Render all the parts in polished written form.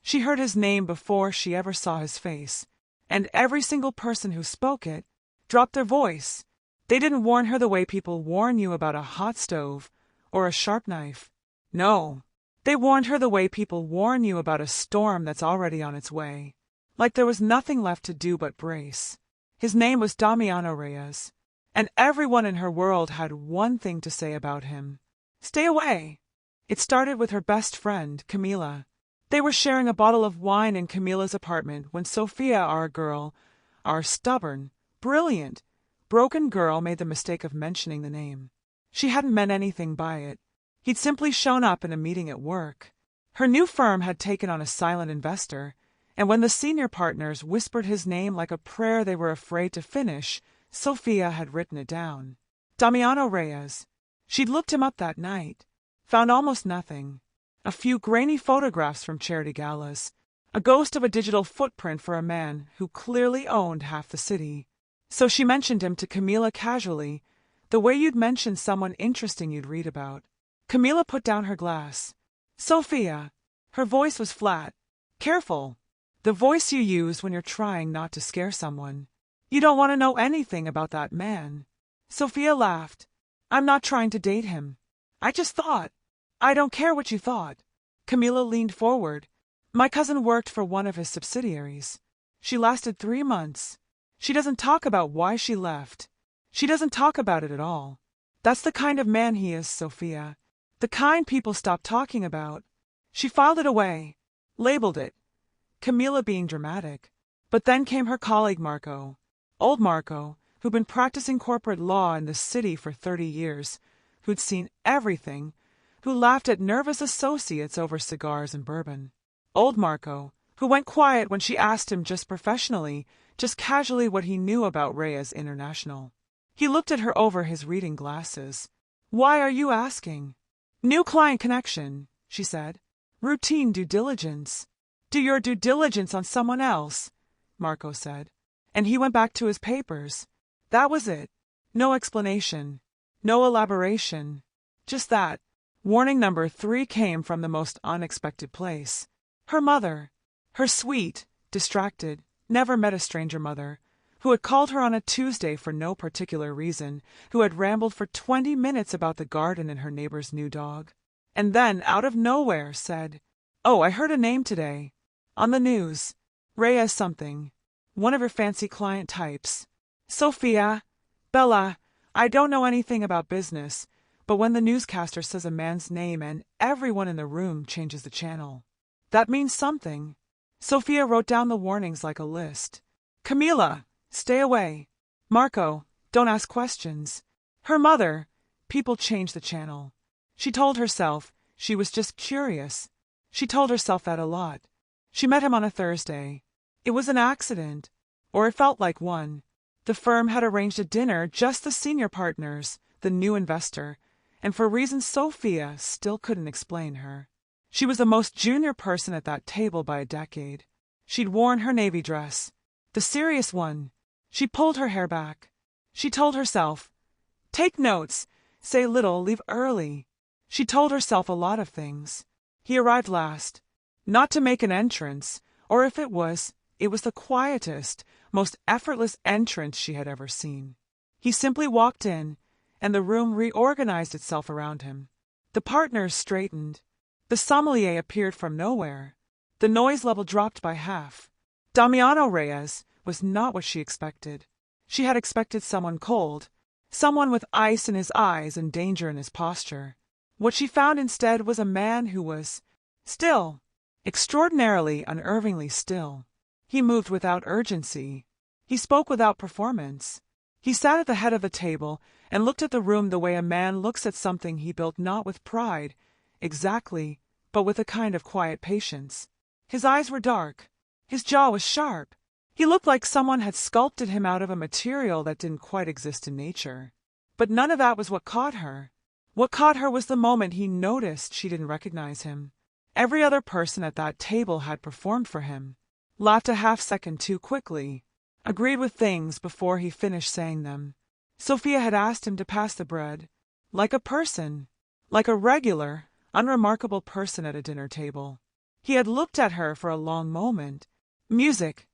She heard his name before she ever saw his face, and every single person who spoke it dropped their voice. They didn't warn her the way people warn you about a hot stove or a sharp knife. No, they warned her the way people warn you about a storm that's already on its way. Like there was nothing left to do but brace. His name was Damiano Reyes, and everyone in her world had one thing to say about him. Stay away! It started with her best friend, Camila. They were sharing a bottle of wine in Camila's apartment when Sophia, our stubborn, brilliant, broken girl, made the mistake of mentioning the name. She hadn't meant anything by it. He'd simply shown up in a meeting at work. Her new firm had taken on a silent investor, and when the senior partners whispered his name like a prayer they were afraid to finish, Sophia had written it down. Damiano Reyes. She'd looked him up that night. Found almost nothing. A few grainy photographs from charity galas. A ghost of a digital footprint for a man who clearly owned half the city. So she mentioned him to Camila casually, the way you'd mention someone interesting you'd read about. Camila put down her glass. Sophia. Her voice was flat. Careful. The voice you use when you're trying not to scare someone. You don't want to know anything about that man. Sophia laughed. I'm not trying to date him. I just thought. I don't care what you thought. Camila leaned forward. My cousin worked for one of his subsidiaries. She lasted 3 months. She doesn't talk about why she left. She doesn't talk about it at all. That's the kind of man he is, Sophia. The kind people stop talking about. She filed it away. Labeled it. Camila being dramatic. But then came her colleague Marco. Old Marco, who'd been practicing corporate law in the city for 30 years, who'd seen everything, who laughed at nervous associates over cigars and bourbon. Old Marco, who went quiet when she asked him just professionally, just casually what he knew about Reyes International. He looked at her over his reading glasses. Why are you asking? New client connection, she said. Routine due diligence. Do your due diligence on someone else, Marco said. And he went back to his papers. That was it. No explanation. No elaboration. Just that. Warning number 3 came from the most unexpected place. Her mother. Her sweet, distracted, never met a stranger mother, who had called her on a Tuesday for no particular reason, who had rambled for 20 minutes about the garden and her neighbor's new dog, and then, out of nowhere, said, "Oh, I heard a name today. On the news. Reyes something. One of your fancy client types. Sophia. Bella, I don't know anything about business, but when the newscaster says a man's name and everyone in the room changes the channel, that means something." Sophia wrote down the warnings like a list. Camila, stay away. Marco, don't ask questions. Her mother, people change the channel. She told herself she was just curious. She told herself that a lot. She met him on a Thursday. It was an accident, or it felt like one. The firm had arranged a dinner, just the senior partners, the new investor, and for reasons Sophia still couldn't explain her. She was the most junior person at that table by a decade. She'd worn her navy dress, the serious one. She pulled her hair back. She told herself, take notes, say little, leave early. She told herself a lot of things. He arrived last. Not to make an entrance, or if it was the quietest, most effortless entrance she had ever seen. He simply walked in, and the room reorganized itself around him. The partners straightened. The sommelier appeared from nowhere. The noise level dropped by half. Damiano Reyes was not what she expected. She had expected someone cold, someone with ice in his eyes and danger in his posture. What she found instead was a man who was still, extraordinarily, unnervingly still. He moved without urgency. He spoke without performance. He sat at the head of the table and looked at the room the way a man looks at something he built, not with pride, exactly, but with a kind of quiet patience. His eyes were dark. His jaw was sharp. He looked like someone had sculpted him out of a material that didn't quite exist in nature. But none of that was what caught her. What caught her was the moment he noticed she didn't recognize him. Every other person at that table had performed for him, laughed a half-second too quickly, agreed with things before he finished saying them. Sophia had asked him to pass the bread, like a person, like a regular, unremarkable person at a dinner table. He had looked at her for a long moment. Music,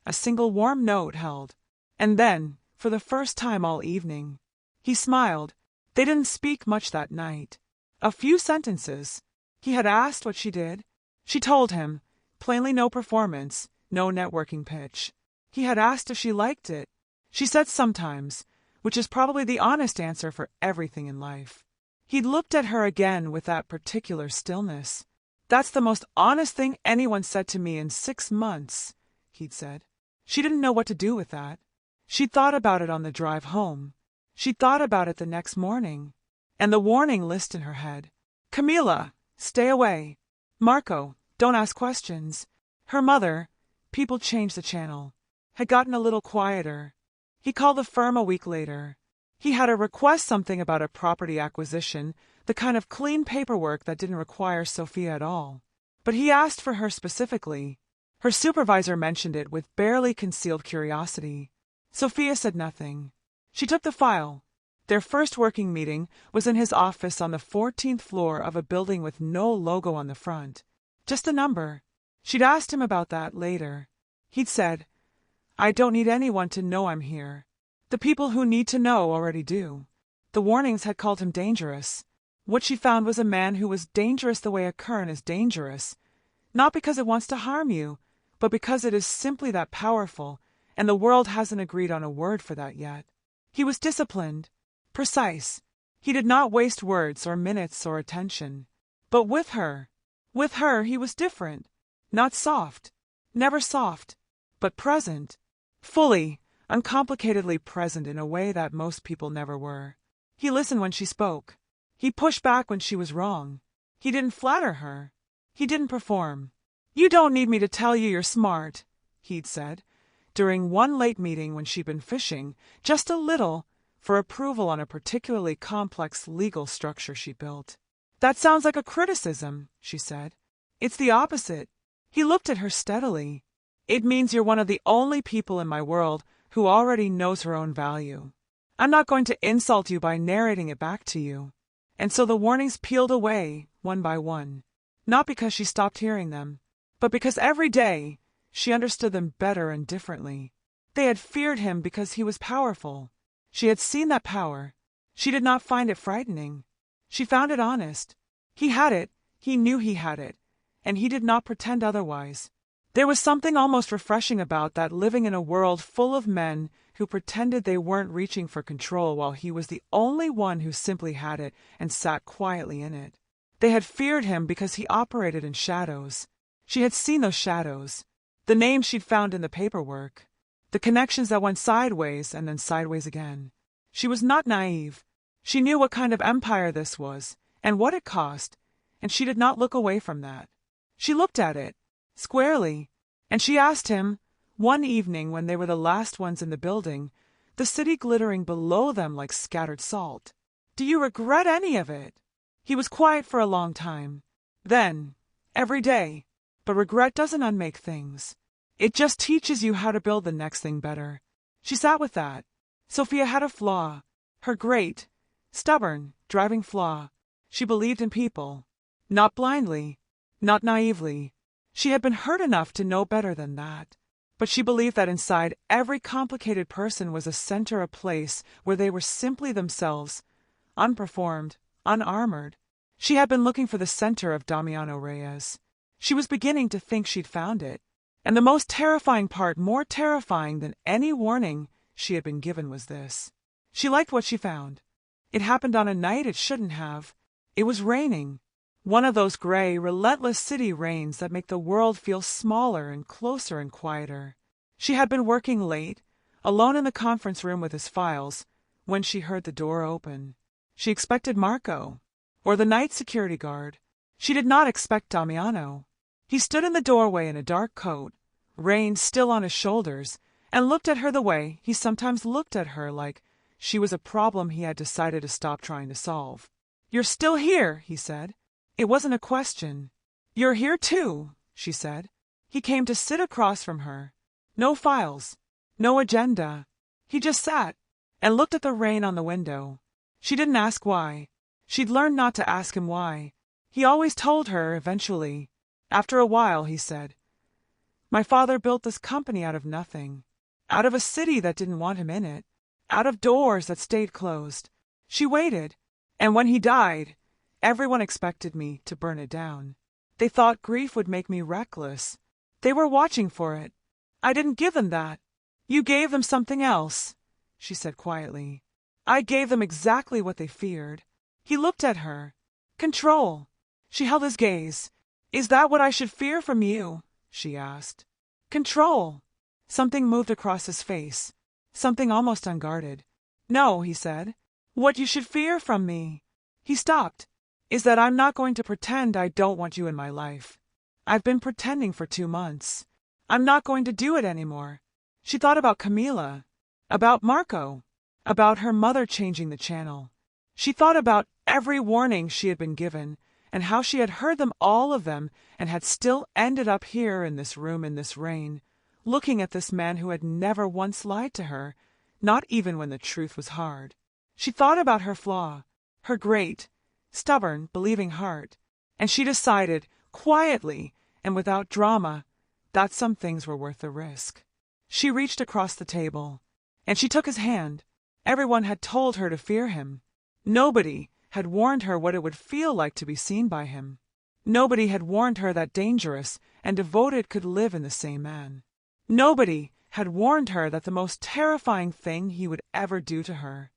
a single warm note held. And then, for the first time all evening, he smiled. They didn't speak much that night. A few sentences. He had asked what she did. She told him, plainly no performance, no networking pitch. He had asked if she liked it. She said sometimes, which is probably the honest answer for everything in life. He'd looked at her again with that particular stillness. "That's the most honest thing anyone said to me in 6 months," he'd said. She didn't know what to do with that. She'd thought about it on the drive home. She'd thought about it the next morning. And the warning list in her head. Camila, stay away. Marco, don't ask questions. Her mother, people changed the channel, had gotten a little quieter. He called the firm a week later. He had to request something about a property acquisition, the kind of clean paperwork that didn't require Sophia at all. But he asked for her specifically. Her supervisor mentioned it with barely concealed curiosity. Sophia said nothing. She took the file. Their first working meeting was in his office on the 14th floor of a building with no logo on the front. Just a number. She'd asked him about that later. He'd said, "I don't need anyone to know I'm here. The people who need to know already do." The warnings had called him dangerous. What she found was a man who was dangerous the way a current is dangerous. Not because it wants to harm you, but because it is simply that powerful, and the world hasn't agreed on a word for that yet. He was disciplined, precise. He did not waste words or minutes or attention. But with her he was different. Not soft, never soft, but present. Fully, uncomplicatedly present in a way that most people never were. He listened when she spoke. He pushed back when she was wrong. He didn't flatter her. He didn't perform. "You don't need me to tell you you're smart," he'd said, during one late meeting when she'd been fishing, just a little, for approval on a particularly complex legal structure she built. "That sounds like a criticism," she said. "It's the opposite." He looked at her steadily. "It means you're one of the only people in my world who already knows her own value. I'm not going to insult you by narrating it back to you." And so the warnings peeled away, one by one. Not because she stopped hearing them, but because every day she understood them better and differently. They had feared him because he was powerful. She had seen that power. She did not find it frightening. She found it honest. He had it, he knew he had it, and he did not pretend otherwise. There was something almost refreshing about that, living in a world full of men who pretended they weren't reaching for control while he was the only one who simply had it and sat quietly in it. They had feared him because he operated in shadows. She had seen those shadows, the names she'd found in the paperwork, the connections that went sideways and then sideways again. She was not naive. She knew what kind of empire this was and what it cost, and she did not look away from that. She looked at it, squarely, and she asked him, one evening when they were the last ones in the building, the city glittering below them like scattered salt, "Do you regret any of it?" He was quiet for a long time. Then, every day. But regret doesn't unmake things. It just teaches you how to build the next thing better. She sat with that. Sophia had a flaw. Her great, stubborn, driving flaw. She believed in people. Not blindly. Not naively. She had been hurt enough to know better than that. But she believed that inside every complicated person was a center, a place where they were simply themselves, unperformed, unarmored. She had been looking for the center of Damiano Reyes. She was beginning to think she'd found it. And the most terrifying part, more terrifying than any warning she had been given, was this. She liked what she found. It happened on a night it shouldn't have. It was raining. One of those gray, relentless city rains that make the world feel smaller and closer and quieter. She had been working late, alone in the conference room with his files, when she heard the door open. She expected Marco, or the night security guard. She did not expect Damiano. He stood in the doorway in a dark coat, rain still on his shoulders, and looked at her the way he sometimes looked at her, like she was a problem he had decided to stop trying to solve. "You're still here," he said. It wasn't a question. "You're here too," she said. He came to sit across from her. No files, no agenda. He just sat and looked at the rain on the window. She didn't ask why. She'd learned not to ask him why. He always told her, eventually. After a while, he said, "My father built this company out of nothing, out of a city that didn't want him in it, out of doors that stayed closed. She waited, and when he died, everyone expected me to burn it down. They thought grief would make me reckless. They were watching for it. I didn't give them that. You gave them something else," she said quietly. "I gave them exactly what they feared." He looked at her. "Control." She held his gaze. "Is that what I should fear from you?" she asked. "Control." Something moved across his face, something almost unguarded. "No," he said. "What you should fear from me," he stopped, "is that I'm not going to pretend I don't want you in my life. I've been pretending for 2 months. I'm not going to do it anymore." She thought about Camila, about Marco, about her mother changing the channel. She thought about every warning she had been given, and how she had heard them, all of them, and had still ended up here in this room in this rain, looking at this man who had never once lied to her, not even when the truth was hard. She thought about her flaw, her great, stubborn, believing heart, and she decided, quietly and without drama, that some things were worth the risk. She reached across the table, and she took his hand. Everyone had told her to fear him. Nobody had warned her what it would feel like to be seen by him. Nobody had warned her that dangerous and devoted could live in the same man. Nobody had warned her that the most terrifying thing he would ever do to her.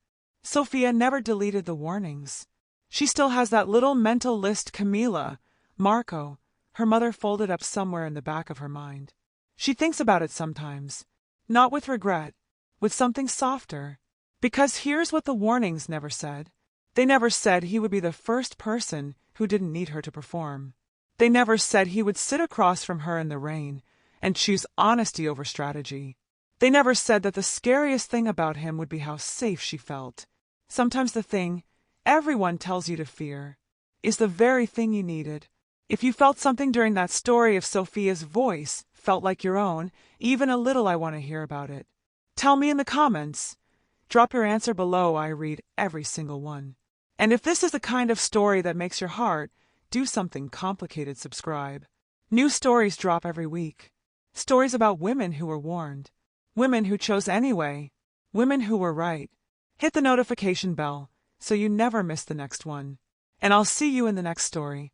Sophia never deleted the warnings. She still has that little mental list, Camila, Marco, her mother, folded up somewhere in the back of her mind. She thinks about it sometimes, not with regret, with something softer. Because here's what the warnings never said. They never said he would be the first person who didn't need her to perform. They never said he would sit across from her in the rain and choose honesty over strategy. They never said that the scariest thing about him would be how safe she felt. Sometimes the thing everyone tells you to fear is the very thing you needed. If you felt something during that story, if Sophia's voice felt like your own, even a little, I want to hear about it. Tell me in the comments. Drop your answer below. I read every single one. And if this is the kind of story that makes your heart do something complicated, subscribe. New stories drop every week. Stories about women who were warned, women who chose anyway, women who were right. Hit the notification bell so you never miss the next one. And I'll see you in the next story.